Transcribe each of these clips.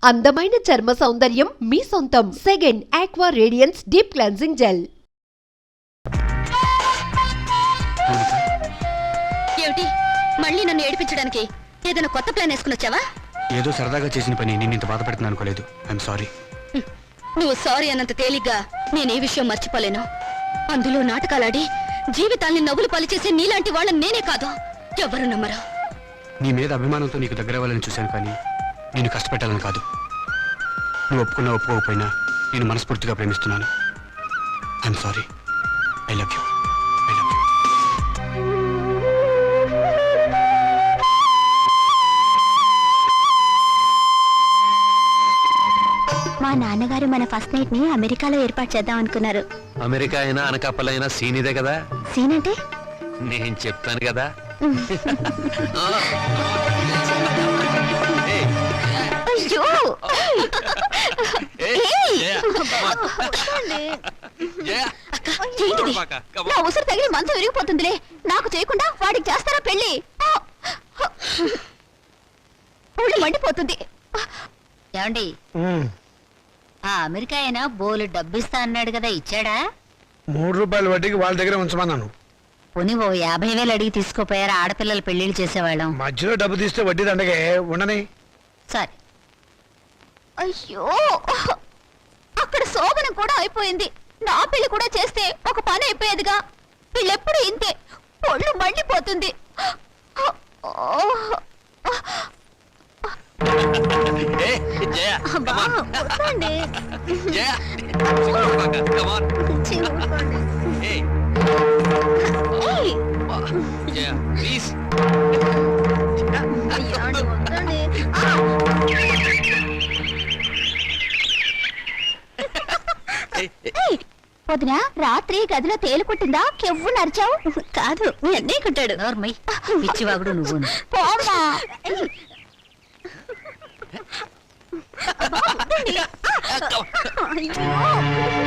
అందమైన చర్మ సౌందర్యం మీ సొంతం. Second aqua radiance deep cleansing gel. ఏమిటి మళ్ళీ నన్ను ఏడిపించడానికి ఏదైనా కొత్త ప్లాన్ వేసుకుని వచ్చావా? ఏదో సరదాగా చేసిన పని నేను ఇంత బాధ పెడుతున్నాను అనుకోలేదు. I'm sorry. నువ్వు సారీ అన్నంత తేలిగ్గా నేను ఏ విషయం మర్చిపోలేను. అందులో నాటకాలాడి జీవితాల్ని నవ్వులు పలిచేసే నీలాంటి వాళ్ళని నేనే కాదు, ఎవరు నమ్మరు. నీ మీద అభిమానంతో నీకు దగ్గర అవ్వాలని చూశాను, కానీ నేను కష్టపెట్టాలని కాదు. నువ్వు ఒప్పుకున్నా ఒప్పుకోకపోయినా నేను మనస్ఫూర్తిగా ప్రేమిస్తున్నాను. I'm sorry. I love you. I love you. మా నాన్నగారు మన ఫస్ట్ నైట్ ని అమెరికాలో ఏర్పాటు చేద్దాం అనుకున్నారు. అమెరికా అయినా అనకాపల్లైనా సీనిదే కదా. సీన్ అంటే నేను చెప్తాను కదా. అయ్యో నా ఉసురు తగిలి మంచం విరిగిపోతుందిలే. నాకు చేయకుండా వాడికి చేస్తారా పెళ్లి? ఒళ్ళు మండిపోతుంది. ఏమండి, ఆ అమెరికా అయినా బోలు డబ్బిస్తా అన్నాడు కదా, ఇచ్చాడా? 3 రూపాయల వడ్డీకి వాళ్ళ దగ్గర ఉంచమన్నాను. పోనీ ఓ 50,000 అడిగి తీసుకోపోయారా? ఆడపిల్లలు పెళ్లిళ్ళు చేసేవాళ్ళం. మధ్యలో డబ్బు తీస్తే వడ్డీ దండగే ఉండని. సరే. అయ్యో, అక్కడ శోభనం కూడా అయిపోయింది. నా పెళ్లి కూడా చేస్తే ఒక పని అయిపోయేదిగా. వీళ్ళెప్పుడు ఇంతే, ఒళ్ళు మండిపోతుంది. వదిన, రాత్రి గదిలో తేలు కుట్టిందా? కెవ్వు నరిచావు. కాదు, మీ అన్నయ్య కుట్టాడు. నోర్మై, పిచ్చివాగుడు నువ్వు. పోమ్మా.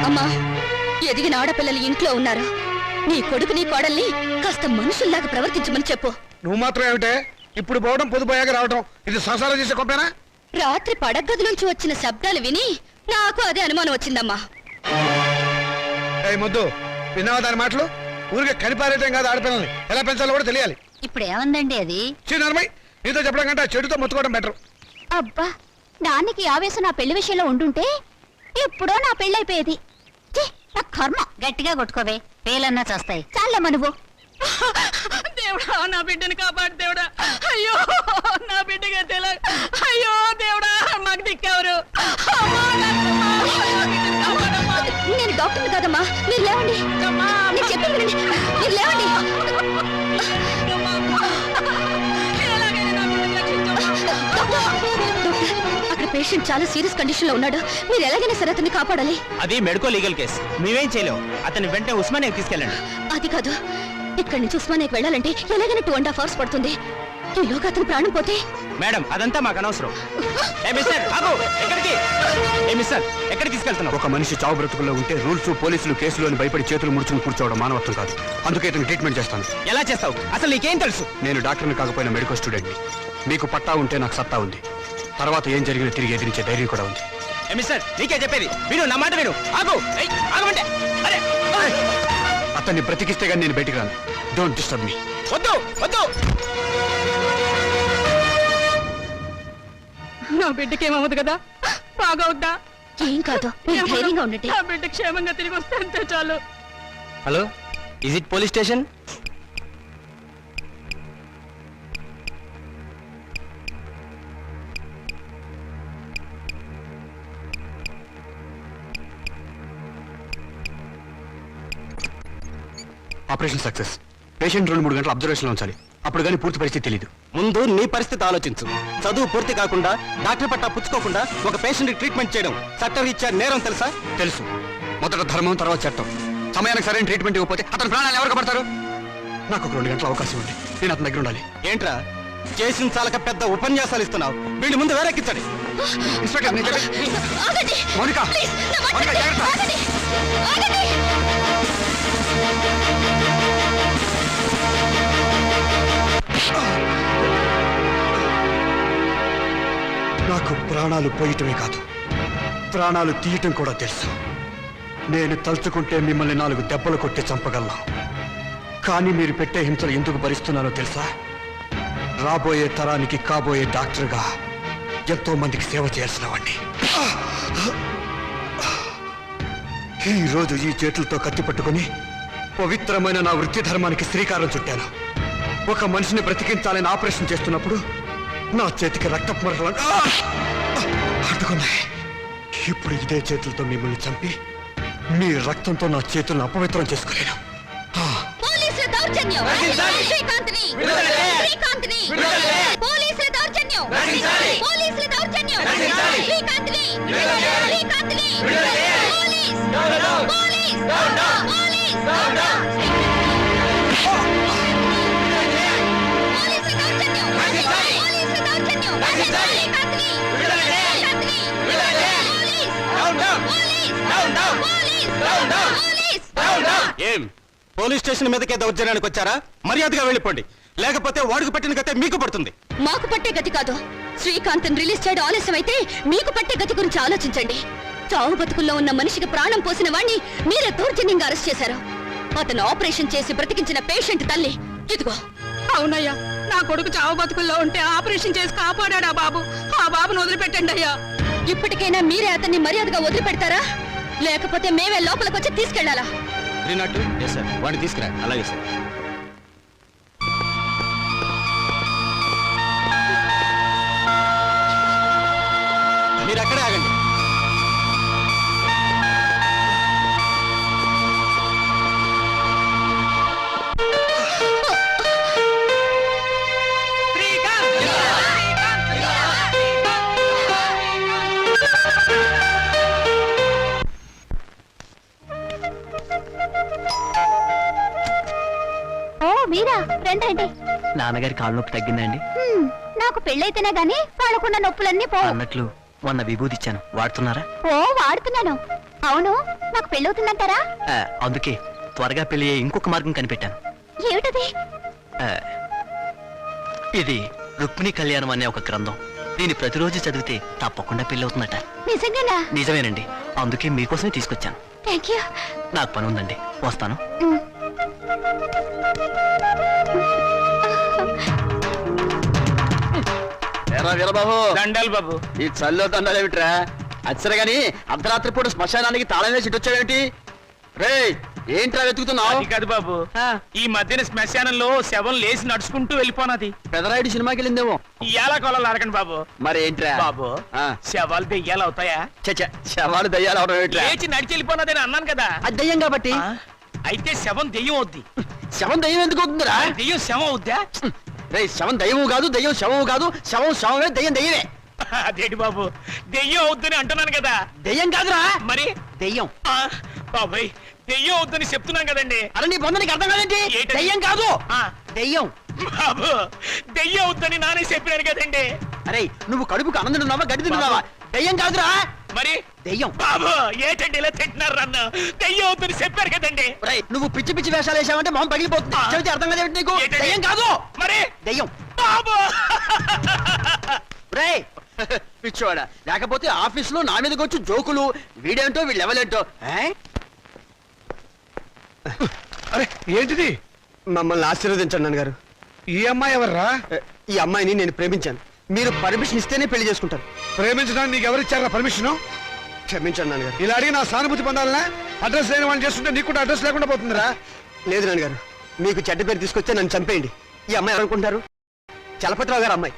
అమ్మా, ఎదిగిన ఆడపిల్లలు ఇంట్లో ఉన్నారు. నీ కొడుకు నీ కోడల్ని కాస్త మనుషుల్లాగా ప్రవర్తించమని చెప్పు. నువ్వు మాత్రం ఏమిటే ఇప్పుడు పోవడం, పొదుపోయాక రావడం, ఇది సంసారం చేసే గొప్పేనా? రాత్రి పడగది నుంచి వచ్చిన శబ్దాలు విని నాకు అదే అనుమానం వచ్చిందమ్మా. మొద్దు, విన్నావా దాని మాటలు? ఊరికే కనిపారేయటం కాదు, ఆడపిల్లల్ని ఎలా పెంచాలో కూడా తెలియాలి. ఇప్పుడు ఏమందండి అది? చిన్నమ్మాయి, నీతో చెప్పడం కంటే ఆ చెడుతో మొత్తుకోవడం బెటర్. అబ్బా, నాన్నకి ఆవేశం నా పెళ్లి విషయంలో ఉండుంటే ఎప్పుడో నా పెళ్ళైపోయేది. నా కర్మ. గట్టిగా కొట్టుకోవే, పేలన్నా చేస్తాయి. చాలమ్మా నువ్వు. దేవుడా, నా బిడ్డను కాపాడు దేవుడా. అయ్యో, నా బిడ్డగా తెల. అయ్యో దేవుడా, మాకు దిక్కెవరు? నేను డాక్టర్ని కాదమ్మా, మీరు లేవండి. నేను చెప్పింది వినండి, మీరు లేవండి. అక్కడ పేషెంట్ చాలా సీరియస్ కండిషన్ లో ఉన్నాడు. మీరు ఎలాగైనా సరే అతన్ని కాపాడాలి. అది మెడికో లీగల్ కేసు, మేమేం చేయలేం. అతన్ని వెంటనే ఉస్మానియాకి తీసుకెళ్ళండి. అది కాదు, ఇక్కడి నుంచి ఉస్మానియాకి వెళ్ళాలంటే ఎలాగైనా 2.5 hours పడుతుంది. ఈలోగా అతను ప్రాణం పోతే? మేడం, అదంతా మాకు అనవసరం. ఎక్కడికి తీసుకెళ్తున్నావు? ఒక మనిషి చావు బ్రతుకుల్లో ఉంటే రూల్స్, పోలీసులు, కేసులు అని భయపడి చేతులు ముడుచుకుని కూర్చోవడం మానవత్వం కాదు. అందుకే ఇతను ట్రీట్మెంట్ చేస్తాను. ఎలా చేస్తావు? అసలు నీకేం తెలుసు? నేను డాక్టర్ని కాకపోయినా మెడికల్ స్టూడెంట్ని. మీకు పట్టా ఉంటే నాకు సత్తా ఉంది. తర్వాత ఏం జరిగినా తిరిగి ఎదిరించే ధైర్యం కూడా ఉంది. నీకే చెప్పేది విను, నా మాట విను. ఆగమంటే అతన్ని బ్రతికిస్తే గానీ నేను బయటికి రాను. Don't disturb me. వద్దు వద్దు. నా బిడ్డకేమవుతుంది కదా, బాగవుద్దా? ఏం కాదు, మీరు ధైర్యంగా ఉండండి. నా బిడ్డ క్షేమంగా తిరిగి వస్తే అంతే చాలు. Hello, is it police station? Operation success. Patient 2-3 గంటలు అబ్జర్వేషన్ లో ఉంచాలి. అప్పుడు కానీ పూర్తి పరిస్థితి తెలీదు. ముందు నీ పరిస్థితి ఆలోచించు. చదువు పూర్తి కాకుండా, డాక్టర్ పట్టా పుచ్చుకోకుండా ఒక పేషెంట్ ట్రీట్మెంట్ చేయడం చట్టరీత్యా నేరం, తెలుసా? తెలుసు. మొదట ధర్మం, తర్వాత చట్టం. సమయానికి సరైన ట్రీట్మెంట్ ఇవ్వకపోతే అతని ప్రాణాలు ఎవరు కాపాడతారు? నాకు ఒక 2 గంటల అవకాశం ఉంది. నేను అతని దగ్గర ఉండాలి. ఏంట్రా చేసిన చాలక పెద్ద ఉపన్యాసాలు ఇస్తున్నావు? వీడి ముందు వేరెక్కించండి. ఇన్స్పెక్టర్, మౌనిక, మౌనిక, జాగ్రత్త. నాకు నాకు ప్రాణాలు పోయటమే కాదు ప్రాణాలు తీయటం కూడా తెలుసు. నేను తలుచుకుంటే మిమ్మల్ని 4 దెబ్బలు కొట్టి చంపగలను. కానీ మీరు పెట్టే హింసలు ఎందుకు భరిస్తున్నానో తెలుసా? రాబోయే తరానికి కాబోయే డాక్టర్గా ఎంతో మందికి సేవ చేయాల్సిన వాడిని. ఈరోజు ఈ చేతులతో కత్తి పట్టుకుని పవిత్రమైన నా వృత్తి ధర్మానికి శ్రీకారం చుట్టాను. ఒక మనిషిని బ్రతికించాలని ఆపరేషన్ చేస్తున్నప్పుడు నా చేతికి రక్తపు మరకలు అడ్డుకున్నాయి. ఇప్పుడు ఇదే చేతులతో మిమ్మల్ని చంపి మీ రక్తంతో నా చేతులను అపవిత్రం చేసుకోలేను. పోలీసుల దౌర్జన్యం శ్రీకాంత్ని శ్రీకాంత్ని పోలీసుల దౌర్జన్యం పోలీసుల దౌర్జన్యం శ్రీకాంత్ని శ్రీకాంత్ని పోలీస్ పోలీస్ పోలీస్ పోలీసుల దౌర్జన్యం పోలీసుల దౌర్జన్యం శ్రీకాంత్ని శ్రీకాంత్ని పోలీస్ పోలీస్ పోలీస్ ఏం పోలీస్ స్టేషన్ మీదకే దౌర్జన్యానికి వచ్చారా? మర్యాదగా వెళ్ళిపోండి, లేకపోతే వాడికి పట్టిన గతే మీకు పడుతుంది. మాకు పట్టే గతి కాదు. శ్రీకాంత్ రిలీజ్ చేయడం ఆలస్యం అయితే మీకు పట్టే గతి గురించి ఆలోచించండి. చావు బతుకుల్లో ఉన్న మనిషికి ప్రాణం పోసిన వాణ్ణి మీరే దౌర్జన్యంగా అరెస్ట్ చేశారు. అతను ఆపరేషన్ చేసి బ్రతికించిన పేషెంట్ తల్లి ఇదిగో. అవునయ్యా, నా కొడుకు చావు బతుకుల్లో ఉంటే ఆపరేషన్ చేసి కాపాడా బాబు. ఆ బాబును వదిలిపెట్టండి అయ్యా. ఇప్పటికైనా మీరే అతన్ని మర్యాదగా వదిలిపెడతారా, లేకపోతే మేమే లోపలికొచ్చి తీసుకెళ్లాలా? వాడిని తీసుకురా. అలాగే సార్. మీరు అక్కడే ఆగండి. ఓ మీరా, రండి రండి. నాన్నగారి కాలు నొప్పి తగ్గిందండి? నాకు పెళ్ళైతేనే గాని వాళ్ళకున్న నొప్పులన్నీ పో. అన్నట్లు మొన్న విభూతి ఇచ్చాను, వాడుతున్నారా? ఓ వాడుతున్నాను. అవును, నాకు పెళ్ళవుతుందంటారా? అందుకే త్వరగా పెళ్లి అయ్యే ఇంకొక మార్గం కనిపెట్టాను. ఏమిటది? ఆ, ఇది రుక్మిణి కళ్యాణం అనే ఒక గ్రంథం. దీన్ని ప్రతిరోజు చదివితే తప్పకుండా పెళ్లి అవుతుందట. నిజంగానా? నిజమేనండి, అందుకే మీకోసమే తీసుకొచ్చాను. Thank you. నాకు పని ఉందండి, వస్తాను. వీరబాబు దండాలు బాబు. ఈ చల్లో దండాలేమిట్రా? అచ్చరే గాని అర్ధరాత్రి పూట శ్మశానానికి తాళం వేసి వచ్చావేంటి? రే ఏంట్రా వెతుకుతున్నావు? అది కాదు బాబు, ఈ మధ్యన శ్మశానంలో శవం లేచి నడుచుకుంటూ వెళ్ళిపోనది. పెదరాయుడు సినిమాకి వెళ్ళిందేమో. ఇయాల కొలాలు అడగండి బాబు. మరి ఏంట్రా బాబు, ఆ. శవాలు దెయ్యాలు అవుతాయా? చచ్చ శవాలు దయ్యాలు అవడం ఏంట్రా? లేచి నడిచి వెళ్ళిపోనది అని అన్నాను కదా. అది దయ్యం కాబట్టి. ఆ, అయితే శవం దెయ్యం అవుద్ది. శవం దయ్యం ఎందుకు అవుతుందిరా? దెయ్యం శవం అవుద్దా? రే శవం దయ్యము కాదు, దయ్యం శవము కాదు. శవం శవమే, దయ్యం దయ్యమే. అదేంటి బాబు, దెయ్యం అవుద్దని అంటున్నాను కదా. దయ్యం కాదురా, మరి దయ్యం. ఆ, బాబాయ్ దెయ్యం అవుద్దని చెప్తున్నాను కదండి. అరే నీ బొందనికి అర్థం కాదేంటి? ఏంటది? దయ్యం కాదు, ఆ. దయ్యం. బాబు దెయ్యం అవుద్దని నానే చెప్పినాను కదండి. అరే నువ్వు కడుపుకు అన్నం తింటున్నావా, గడ్డి తింటున్నావా? దయ్యం కాదురా, మరి దయ్యం. బాబు ఏంటండి ఇలా తింటున్నారు నన్ను? దెయ్యం అవుద్దని చెప్పారు కదండి. ఒరేయ్, నువ్వు పిచ్చి పిచ్చి వేషాలు వేసావంటే మొహం పగిలిపోతుంది. ఆ. చెబితే అర్థం కాదేంటి నీకు? ఏంటది? దయ్యం కాదు, మరి దయ్యం. బాబు రే పిచ్చోడా, లేకపోతే ఆఫీస్ లో నా మీదకి వచ్చి జోకులు, వీడేంటో వీళ్ళు ఎవలేంటో. అరే ఏంటిది? మమ్మల్ని ఆశీర్వదించండి నాన్నగారు. ఈ అమ్మాయి ఎవర్రా? ఈ అమ్మాయిని నేను ప్రేమించాను. మీరు పర్మిషన్ ఇస్తేనే పెళ్లి చేసుకుంటారు. ప్రేమించడానికి నీకు ఎవరిచ్చారా పర్మిషన్? క్షమించండి నాన్నగారు. ఇలా అడిగి నా సానుభూతి పొందాలనా? అడ్రస్ లేని వాళ్ళు చేస్తుంటే నీకు కూడా అడ్రస్ లేకుండా పోతుందిరా. లేదు నాన్నగారు, మీకు చెడ్డ పేరు తీసుకొస్తే నన్ను చంపేయండి. ఈ అమ్మాయి ఎవరనుకుంటారు? చలపతిరావు గారు అమ్మాయి.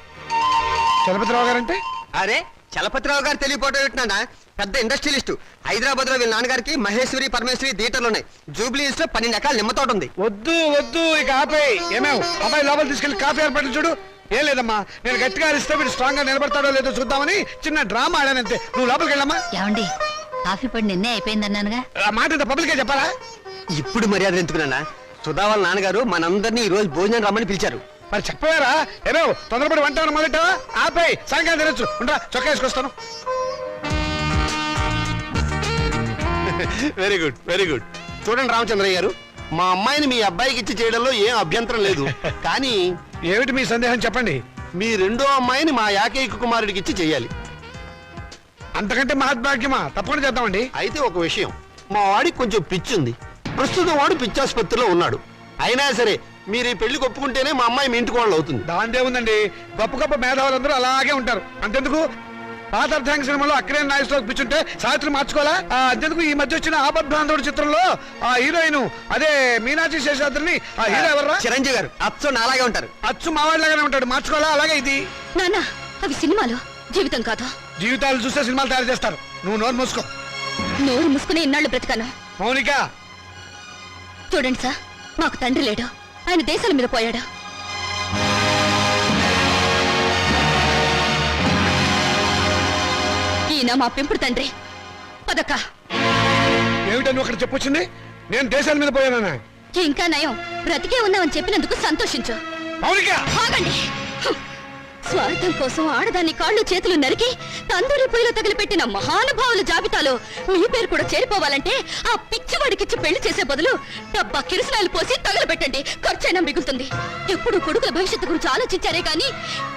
చలపతిరావు గారంటే? అరే చలపతిరావు గారు తెలియపోవడం ఏంటన్నా, పెద్ద ఇండస్ట్రియలిస్టు. హైదరాబాద్ లో వీళ్ళ నాన్నగారికి మహేశ్వరి పరమేశ్వరి థియేటర్లు ఉన్నాయి. జూబ్లీ హిల్స్ లో 12 ఎకరాల నిమ్మ తోట ఉంది. వద్దు వద్దు, ఇక ఆపేయ్. ఏమేవ్ అబ్బాయి లోపల తీసుకెళ్లి కాఫీ ఏర్పాట్లు చూడు. ఏం లేదమ్మా, నేను గట్టిగా అరిస్తే వీడు స్ట్రాంగ్ గా నిలబడతాడో లేదో చూద్దామని చిన్న డ్రామా ఆడానంతే. నువ్వు లోపలికి వెళ్ళమ్మా. ఏమండి, కాఫీ పడి నిన్నే అయిపోయిందన్నానుగా. ఆ మాట ఇంత పబ్లికే చెప్పాలా? ఇప్పుడు మర్యాద ఎందుకున్నా? సుధా వాళ్ళ నాన్నగారు మనందరినీ ఈ రోజు భోజనం రమ్మని పిలిచారు. మరి చెప్పారా? ఏమేవ్ తొందరపడి వంట మొదలెట్టావా? ఆపేయ్, సాయంకాలం తినొచ్చు. ఉంటా, చొక్కా వేసుకొస్తాను. Very good, very good. చూడండి రామచంద్రయ్య గారు, మా అమ్మాయిని మీ అబ్బాయికి ఇచ్చి చేయడంలో ఏం అభ్యంతరం లేదు. కానీ ఏమిటి మీ సందేహం చెప్పండి. మీ రెండో అమ్మాయిని మా ఏకైక కుమారుడికి ఇచ్చి చెయ్యాలి. అంతకంటే మహద్భాగ్యమా? తప్పకుండా చేద్దామండి. అయితే ఒక విషయం, మా వాడికి కొంచెం పిచ్చి ఉంది. ప్రస్తుతం వాడు పిచ్చాసుపత్రిలో ఉన్నాడు. అయినా సరే మీరు ఈ పెళ్లికి ఒప్పుకుంటేనే మా అమ్మాయి మీ ఇంటికి వాళ్ళు అవుతుంది. దాందే ఉందండి, గొప్ప గొప్ప మేధావులందరూ అలాగే ఉంటారు. అంతెందుకు పాత అర్థాంగ సినిమాలో అక్కినే నాయకులకు పిచ్చుంటే సావిత్రి మార్చుకోవాలా? అంతెందుకు ఈ మధ్య వచ్చిన ఆపద్బాంధవుడు చిత్రంలో ఆ హీరోయిన్ అదే మీనాక్షి శేషాద్రిని ఆ హీరో ఎవర్రా? చిరంజీవి గారు అచ్చో నాలాగే ఉంటారు. అచ్చు మావాడిలాగానే ఉంటాడు, మార్చుకోవాలా? అలాగే ఇది నాన్న అవి సినిమాలు, జీవితం కాదు. జీవితాలు చూస్తే సినిమాలు తయారు చేస్తారు. నువ్వు నోరు మూసుకో. నోరు మూసుకునే ఇన్నాళ్ళు బ్రతికాను. మౌనిక, చూడండి సార్, మాకు తండ్రి లేడు, ఆయన దేశాల మీద పోయాడు. ఈయన మా పెంపుడు తండ్రి. పదక్క. ఏమిటని ఒకటి చెప్పొచ్చింది? నేను దేశాల మీద పోయానా? ఇంకా నయం, బ్రతికే ఉన్నామని చెప్పినందుకు సంతోషించు. మౌనిక, ఆగండి. స్వార్థం కోసం ఆడదాన్ని కాళ్ళు చేతులు నరికి తందూరి పొయ్యిలో తగిలిపెట్టిన మహానుభావుల జాబితాలో మీ పేరు కూడా చేరిపోవాలంటే ఆ పిచ్చివాడికిచ్చి పెళ్లి చేసే బదులు డబ్బా కిరసనాయలు పోసి తగలబెట్టండి, ఖర్చైనా మిగులుతుంది. ఎప్పుడు కొడుకుల భవిష్యత్తు గురించి ఆలోచించారే గాని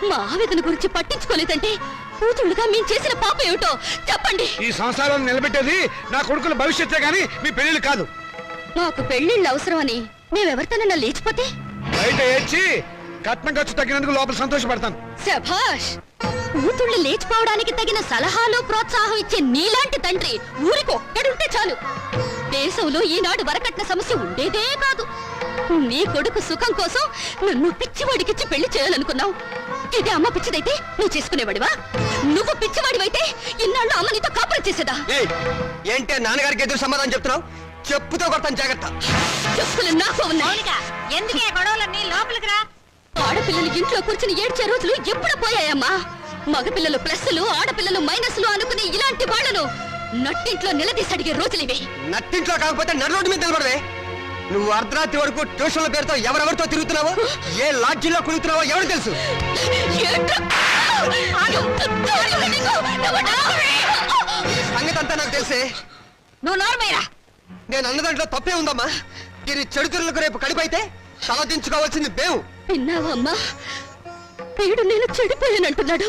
మా ఆవేదన గురించి పట్టించుకోలేదంటే కూతుళ్ళుగా మేము చేసిన పాప ఏమిటో చెప్పండి. ఈ సంసారాన్ని నిలబెట్టేది నా కొడుకుల భవిష్యత్తే గాని మీ పెళ్లిళ్ళు కాదు. మాకు పెళ్లిళ్ళు అవసరమని మేమెవరితోనన్నా లేచిపోతే బయట ఏడ్చి కట్నం ఖర్చు తగ్గినందుకు లోపల సంతోషపడతాను. శభాష్! కూతుళ్ళు లేచిపోవడానికి తగిన సలహాలు ప్రోత్సాహం ఇచ్చే నీలాంటి తండ్రి ఊరికి ఒక్కడుంటే చాలు. దేశంలో ఈనాడు వరకట్న సమస్య ఉండేదే కాదు. నీ కొడుకు సుఖం కోసం నన్ను పిచ్చివాడికిచ్చి పెళ్లి చేయాలనుకున్నావు. ఇది అమ్మ పిచ్చిదైతే నువ్వు చేసుకునేవాడివా? నువ్వు పిచ్చివాడివైతే ఇన్నాళ్ళు అమ్మ నీతో కాపురం చేసేదా? ఏంటే నాన్నగారికి ఎదురు సమాధానం చెప్తున్నావు? చెప్పుతో కొడతాను, జాగ్రత్త. చెప్పులు నాకు ఉన్నాయి. ఎందుకే గొడవలన్నీ లోపలికి రా. ఆడపిల్లలు ఇంట్లో కూర్చుని ఏడ్చే రోజులు ఎప్పుడు పోయాయమ్మా? మగపిల్లలు ప్లస్లు, ఆడపిల్లలు మైనస్లు అనుకునే ఇలాంటి వాళ్లను నట్టింట్లో నిలదీసి అడిగే రోజులివి. నట్టింట్లో కాకపోతే నడు రోడ్డు మీద నిలబడవే. నువ్వు అర్ధరాత్రి వరకు ట్యూషన్ల పేరుతో ఎవరెవరితో తిరుగుతున్నావో, ఏ లాడ్జిలో కుదురుతున్నావో ఎవరు తెలుసు? సంగతి అంతా నాకు తెలిసే. నువ్వు నోర్మేరా. నేను అన్న దాంట్లో తప్పే ఉందమ్మా. దీని చెడుతురులకు రేపు కడిపైతే తలదించుకోవాల్సింది మేము. విన్నావమ్మా? వీడు నేను చెడిపోయానంటున్నాడు.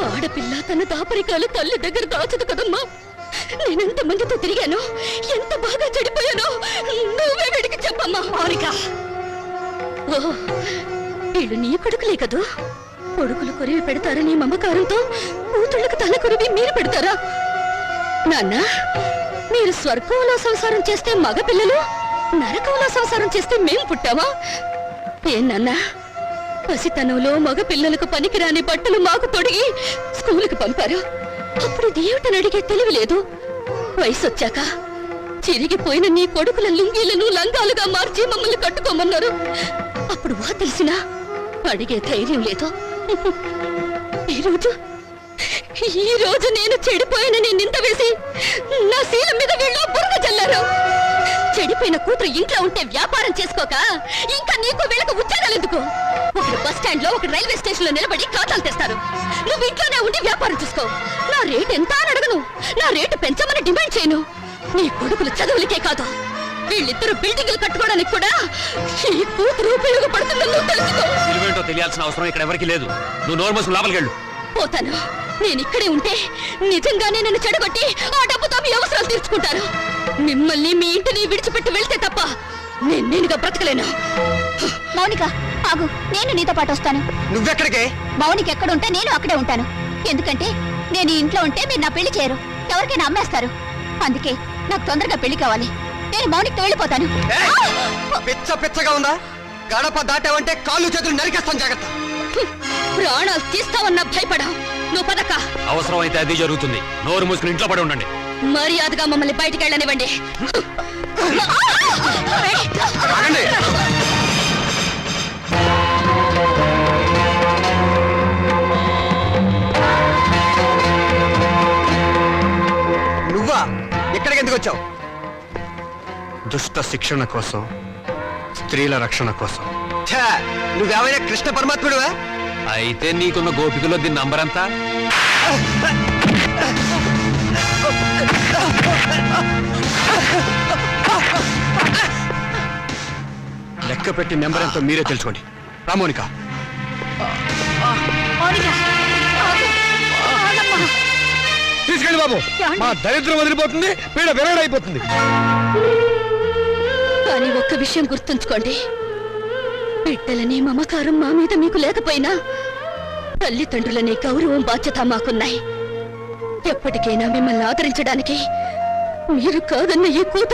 ఆడపిల్ల తన దాపరికాలు తల్లి దగ్గర దాచదు కదమ్మా. నేనెంత మందితో తిరిగాను, ఎంత బాగా చెడిపోయాను నువ్వే వీడికి చెప్పమ్మా. మౌనిక, ఓ వీళ్ళు నీ కొడుకులే కదూ? కొడుకులు కొరివి పెడతారని మమకారంతో కూతుళ్ళకు తల కొరివి మీరు పెడతారా? నాన్న, మీరు స్వర్గంలో సంసారం చేస్తే మగపిల్లలు, నరకంలో సంసారం చేస్తే మేం పుట్టావా? ఏనన్నా, పసితనంలో మగ పిల్లలకు పనికిరాని బట్టలు మాకు తొడిగి స్కూలుకు పంపారు. అప్పుడు దేవుటని అడిగే తెలివి లేదు. వయసు వచ్చాక చిరిగిపోయిన నీ కొడుకుల లుంగీలను లంగాలుగా మార్చి మమ్మల్ని కట్టుకోమన్నారు. అప్పుడు వా తెలిసినా అడిగే ధైర్యం లేదు. ఈ రోజు నేను చెడిపోయినని నింద వేసి నా శీలం మీద వీళ్ళు బురద చల్లారు. చెడిపోయిన కూతురు ఇంట్లో ఉంటే వ్యాపారం చేసుకోక ఇంకా నీకు వీళ్ళకు ఉద్యోగాలు ఎందుకు? ఒకరు బస్ స్టాండ్ లో, ఒకరు రైల్వే స్టేషన్ లో నిలబడి ఖాతాలు తెస్తారు. నువ్వు ఇంట్లోనే ఉండి వ్యాపారం చూసుకో. నా రేటు ఎంత అని అడగను, నా రేటు పెంచమని డిమాండ్ చేయను. నీ కొడుకులు చదువులకే కాదు, వీళ్ళిద్దరు బిల్డింగ్లు కట్టుకోవడానికి కూడా ఈ కూతురు ఉపయోగపడుతుందని నువ్వు తెలుసుకో. విలువేంటో తెలియాల్సిన అవసరం ఇక్కడ ఎవరికి లేదు. నువ్వు నోరు మూసుకుని లోపలికి వెళ్ళు. పోతాను. నేను ఇక్కడే ఉంటే నిజంగానే నన్ను చెడగొట్టి ఆ డబ్బుతో మీ అవసరాలు తీర్చుకుంటారు. మిమ్మల్ని మీ ఇంటిని విడిచిపెట్టి వెళ్తే తప్ప నేనుగా బ్రతకలేను. మౌనిక ఆగు, నేను నీతో పాటు వస్తాను. నువ్వెక్కడికే? మౌనిక ఎక్కడుంటే నేను అక్కడే ఉంటాను. ఎందుకంటే నేను ఈ ఇంట్లో ఉంటే మీరు నా పెళ్లి చేయరు, ఎవరికైనా అమ్మేస్తారు. అందుకే నాకు తొందరగా పెళ్లి కావాలి. నేను మౌనికతో వెళ్ళిపోతాను. పిచ్చ పిచ్చగా ఉందా? గడప దాటావంటే కాళ్ళు చేతులు నరికేస్తాను, జాగ్రత్త. ప్రాణాలు తీస్తావన్నా భయపడా. నువ్వు పదక్క. అవసరం అయితే అది జరుగుతుంది. నోరు మూసుకుని ఇంట్లో పడి ఉండండి. మర్యాదగా మమ్మల్ని బయటికి వెళ్ళనివ్వండి. ఆగండి. నువ్వా? ఎక్కడికి ఎందుకు వచ్చావు? దుష్ట శిక్షణ కోసం, స్త్రీల రక్షణ కోసం. ఛా, నువ్వేమైనా కృష్ణ పరమాత్ముడువా? అయితే నీకున్న గోపికలో దీని నంబర్ అంతా లెక్క పెట్టి నెంబర్ ఎంతో మీరే తెలుసుకోండి. రామోనిక, మౌనిక, ఆగు. ఆగమ్మా. తీసుకెళ్ళి బాబు మా దరిద్రం వదిలిపోతుంది పీడ విరగడైపోతుంది. కానీ ఒక్క విషయం గుర్తుంచుకోండి, బిడ్డలని మమకారం మా మీద మీకు లేకపోయినా తల్లిదండ్రులనే గౌరవం బాధ్యత మాకున్నాయి. ఎప్పటికైనా మిమ్మల్ని ఆదరించడానికి మీరు కాదన్న ఈ కూతురు